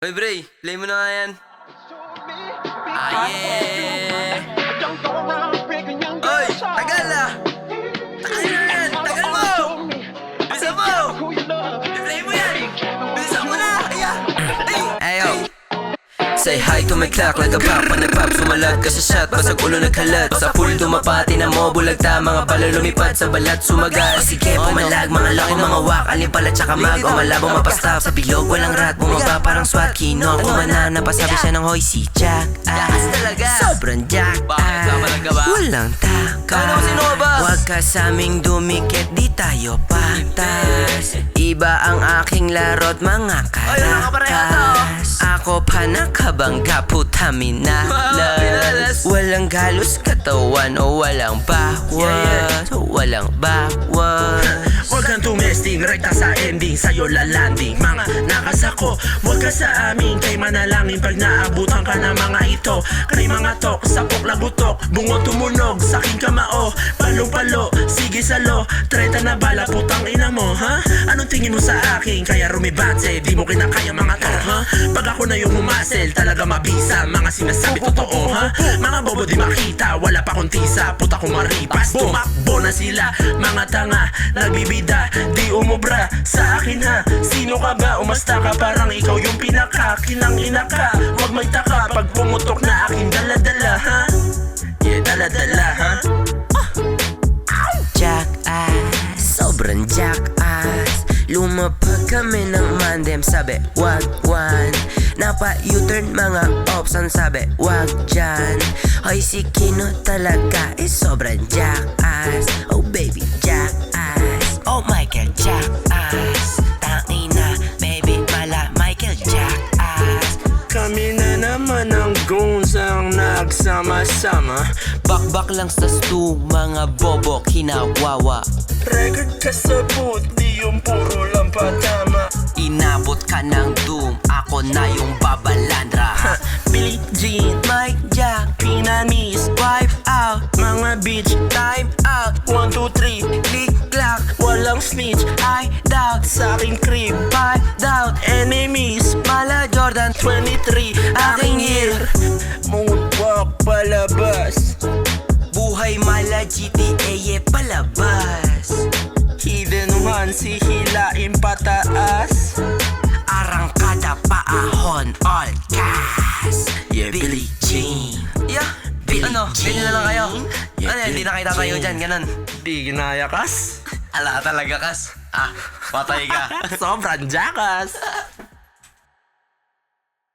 Hoy Bray, play mo na nga yan. Ah, yeah! Hoy, tagal ah! Tagal na yan! Tagal mo! Bilisan mo! I-play mo yan! Bilisan mo na! Ayo! Say hi to my clock like a pop on the pop. Sumalat ka sa shot, basag ulo nagkalat. Sa pool dumapati na mo, bulagta. Mga pala lumipad sa balat, sumagal. Sige, pumalag, mga laki, mga wak. Alin pala tsaka mag, o malabong mapastap. Sa bilog, walang rat, bumaba parang SWAT. Kino, kumana, napasabi siya ng hoy si Jack. Sobrang Jack, walang takas. Huwag ka sa aming dumikit, di tayo patas. Iba ang aking laro't mga karakas. Ako pa nakabangga, puta minalas. Walang galos katawan o walang bawas. Walang bawas. Huwag kang tumesting, rekta sa ending, sa'yo lalanding. Mga nakasako, huwag ka sa amin. Kay manalangin pag naabutan ka ng mga ito. Kay mga tok, sapok lagutok, bungo tumunog, saking kamao. Palo-palo, sige salo, treta na bala, putang ina mo, ha? Anong tingin mo sa akin? Kaya rumibatse, di mo kinakaya mga to, ha? Pag ako na yung humasel, talaga mabisa. Mga sinasabi totoo, ha? Mga bobo di makita, wala pa kong tisa. Puta ko maripas, tumakbo na sila. Mga tanga, nagbibida, di umubra sa akin, ha? Sino ka ba? Umasta ka, parang ikaw yung pinaka. Kinang ina ka, huwag may taka. Pag pumutok na aking dala-dala, ha? Yeah, dala-dala, ha? Jackass, sobrang jackass. Lumapag kami ng mandem, sabi wag one. Napa-U-turn mga option, sabi wag dyan. Hoy si Kino talaga sobrang jackass. Oh baby jackass, oh Michael jackass. Tangina baby mala Michael jackass. Kami na naman ang goons ang nagsama-sama. Bakbak lang sa stu, mga bobo kinawawa. Record ka sa boot, di yung puro lang patama. Inabot ka ng doom, ako na yung babalandra. Billie Jean, Mike Jack, Pinamis, wipe out, mga bitch, time out, 1, 2, 3, click clack, walang snitch. I doubt, Sa aking crib, find out, enemies, mala Jordan 23, aking year. Moonwalk palabas, Buhay mala GTA palabas. hidden one, si hilain pataas. Arangkada paahon, all gas. Yeah, Billie Jean. Yeah, Billie ano, Jean. ganyan na lang kayo. Yeah, Ano, hindi na kayo Billie tatayo Jean. dyan, ganun. Di ginaya kas. Ala talaga kas. Ah, patay ka. Sobrang jakas.